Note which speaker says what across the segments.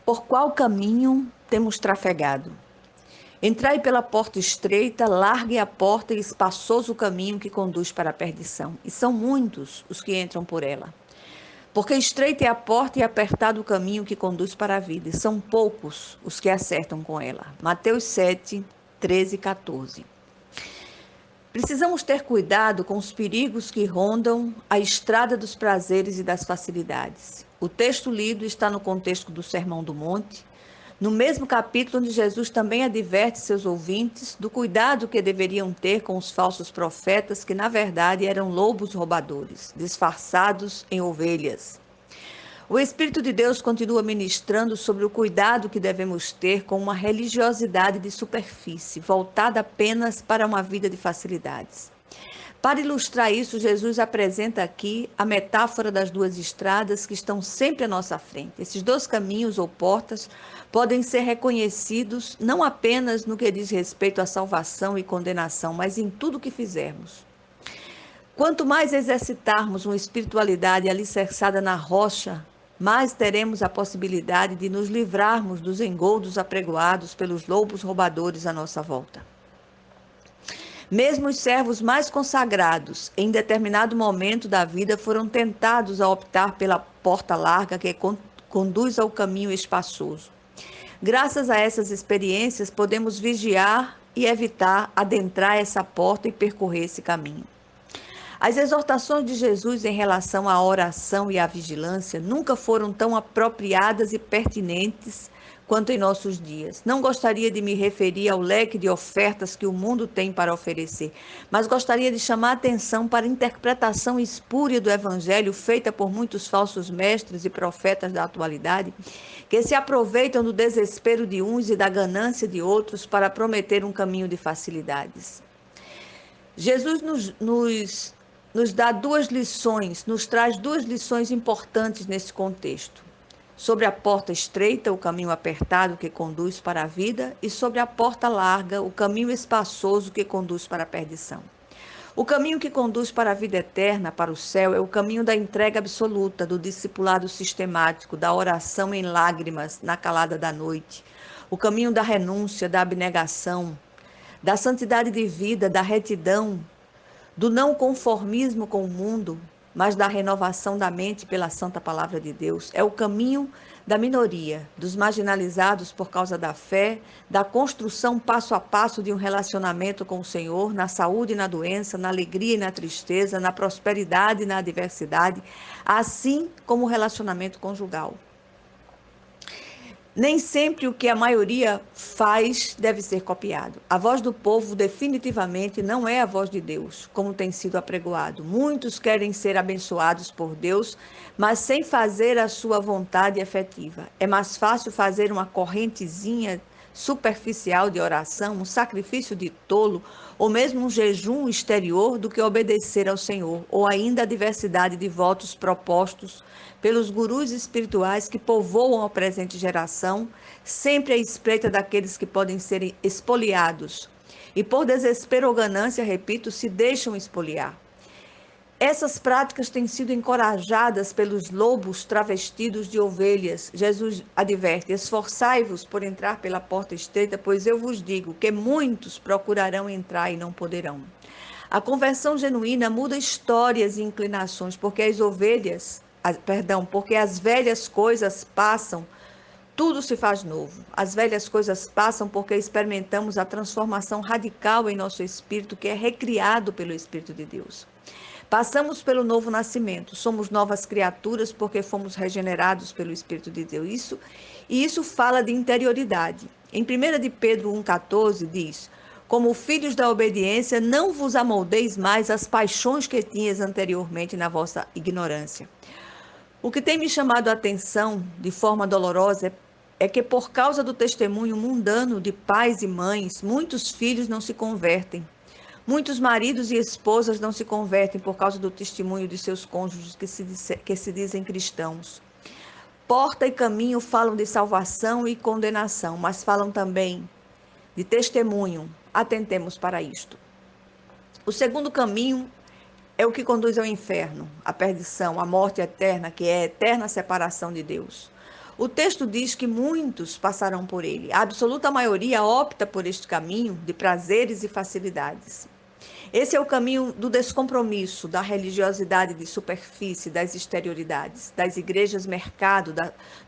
Speaker 1: Por qual caminho temos trafegado? Entrai pela porta estreita, larga é a porta e espaçoso o caminho que conduz para a perdição. E são muitos os que entram por ela. Porque estreita é a porta e apertado o caminho que conduz para a vida. E são poucos os que acertam com ela. Mateus 7, 13 e 14. Precisamos ter cuidado com os perigos que rondam a estrada dos prazeres e das facilidades. O texto lido está no contexto do Sermão do Monte, no mesmo capítulo onde Jesus também adverte seus ouvintes do cuidado que deveriam ter com os falsos profetas, que na verdade eram lobos roubadores, disfarçados em ovelhas. O Espírito de Deus continua ministrando sobre o cuidado que devemos ter com uma religiosidade de superfície, voltada apenas para uma vida de facilidades. Para ilustrar isso, Jesus apresenta aqui a metáfora das duas estradas que estão sempre à nossa frente. Esses dois caminhos ou portas podem ser reconhecidos não apenas no que diz respeito à salvação e condenação, mas em tudo que fizermos. Quanto mais exercitarmos uma espiritualidade alicerçada na rocha, mais teremos a possibilidade de nos livrarmos dos engoldos apregoados pelos lobos roubadores à nossa volta. Mesmo os servos mais consagrados, em determinado momento da vida, foram tentados a optar pela porta larga que conduz ao caminho espaçoso. Graças a essas experiências, podemos vigiar e evitar adentrar essa porta e percorrer esse caminho. As exortações de Jesus em relação à oração e à vigilância nunca foram tão apropriadas e pertinentes quanto em nossos dias. Não gostaria de me referir ao leque de ofertas que o mundo tem para oferecer, mas gostaria de chamar a atenção para a interpretação espúria do Evangelho feita por muitos falsos mestres e profetas da atualidade, que se aproveitam do desespero de uns e da ganância de outros para prometer um caminho de facilidades. Jesus nos dá duas lições, nos traz duas lições importantes nesse contexto. Sobre a porta estreita, o caminho apertado que conduz para a vida, e sobre a porta larga, o caminho espaçoso que conduz para a perdição. O caminho que conduz para a vida eterna, para o céu, é o caminho da entrega absoluta, do discipulado sistemático, da oração em lágrimas na calada da noite. O caminho da renúncia, da abnegação, da santidade de vida, da retidão, do não conformismo com o mundo, mas da renovação da mente pela santa palavra de Deus. É o caminho da minoria, dos marginalizados por causa da fé, da construção passo a passo de um relacionamento com o Senhor, na saúde e na doença, na alegria e na tristeza, na prosperidade e na adversidade, assim como o relacionamento conjugal. Nem sempre o que a maioria faz deve ser copiado. A voz do povo definitivamente não é a voz de Deus, como tem sido apregoado. Muitos querem ser abençoados por Deus, mas sem fazer a sua vontade efetiva. É mais fácil fazer uma correntezinha superficial de oração, um sacrifício de tolo, ou mesmo um jejum exterior, do que obedecer ao Senhor, ou ainda a diversidade de votos propostos pelos gurus espirituais que povoam a presente geração, sempre à espreita daqueles que podem ser espoliados. E por desespero ou ganância, repito, se deixam espoliar. Essas práticas têm sido encorajadas pelos lobos travestidos de ovelhas. Jesus adverte: esforçai-vos por entrar pela porta estreita, pois eu vos digo que muitos procurarão entrar e não poderão. A conversão genuína muda histórias e inclinações, porque porque as velhas coisas passam, tudo se faz novo. As velhas coisas passam porque experimentamos a transformação radical em nosso espírito, que é recriado pelo Espírito de Deus. Passamos pelo novo nascimento, somos novas criaturas porque fomos regenerados pelo Espírito de Deus. Isso fala de interioridade. Em 1 de Pedro 1,14 diz: como filhos da obediência, não vos amoldeis mais às paixões que tinhas anteriormente na vossa ignorância. O que tem me chamado a atenção de forma dolorosa é que, por causa do testemunho mundano de pais e mães, muitos filhos não se convertem. Muitos maridos e esposas não se convertem por causa do testemunho de seus cônjuges que se dizem cristãos. Porta e caminho falam de salvação e condenação, mas falam também de testemunho. Atentemos para isto. O segundo caminho é o que conduz ao inferno, à perdição, à morte eterna, que é a eterna separação de Deus. O texto diz que muitos passarão por ele. A absoluta maioria opta por este caminho de prazeres e facilidades. Esse é o caminho do descompromisso, da religiosidade de superfície, das exterioridades, das igrejas mercado,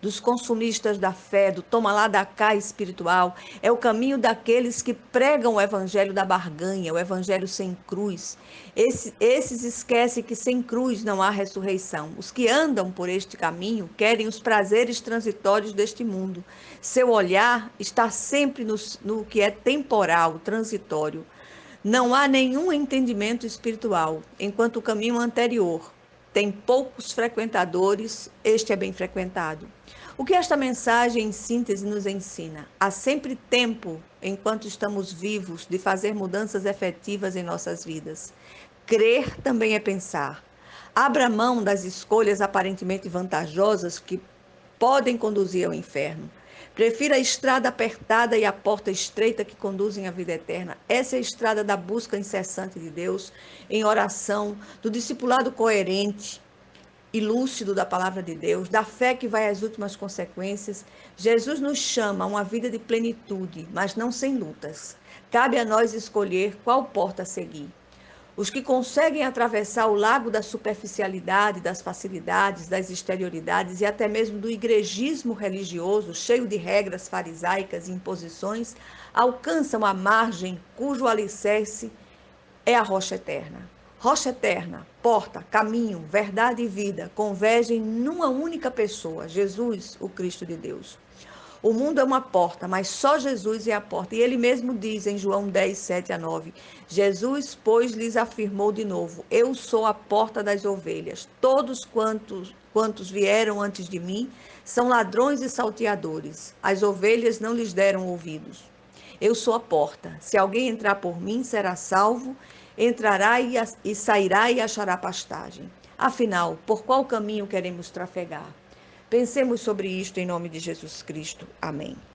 Speaker 1: dos consumistas da fé, do toma lá da cá espiritual. É o caminho daqueles que pregam o evangelho da barganha, o evangelho sem cruz. Esses esquecem que sem cruz não há ressurreição. Os que andam por este caminho querem os prazeres transitórios deste mundo. Seu olhar está sempre no que é temporal, transitório. Não há nenhum entendimento espiritual, enquanto o caminho anterior tem poucos frequentadores, este é bem frequentado. O que esta mensagem, em síntese, nos ensina? Há sempre tempo, enquanto estamos vivos, de fazer mudanças efetivas em nossas vidas. Crer também é pensar. Abra mão das escolhas aparentemente vantajosas que podem conduzir ao inferno. Prefira a estrada apertada e a porta estreita que conduzem à vida eterna. Essa é a estrada da busca incessante de Deus, em oração, do discipulado coerente e lúcido da palavra de Deus, da fé que vai às últimas consequências. Jesus nos chama a uma vida de plenitude, mas não sem lutas. Cabe a nós escolher qual porta seguir. Os que conseguem atravessar o lago da superficialidade, das facilidades, das exterioridades e até mesmo do igrejismo religioso, cheio de regras farisaicas e imposições, alcançam a margem cujo alicerce é a rocha eterna. Rocha eterna, porta, caminho, verdade e vida convergem numa única pessoa, Jesus, o Cristo de Deus. O mundo é uma porta, mas só Jesus é a porta. E ele mesmo diz em João 10, 7-9, Jesus, pois, lhes afirmou de novo, eu sou a porta das ovelhas. Todos quantos vieram antes de mim são ladrões e salteadores. As ovelhas não lhes deram ouvidos. Eu sou a porta. Se alguém entrar por mim, será salvo, entrará e sairá e achará pastagem. Afinal, por qual caminho queremos trafegar? Pensemos sobre isto em nome de Jesus Cristo. Amém.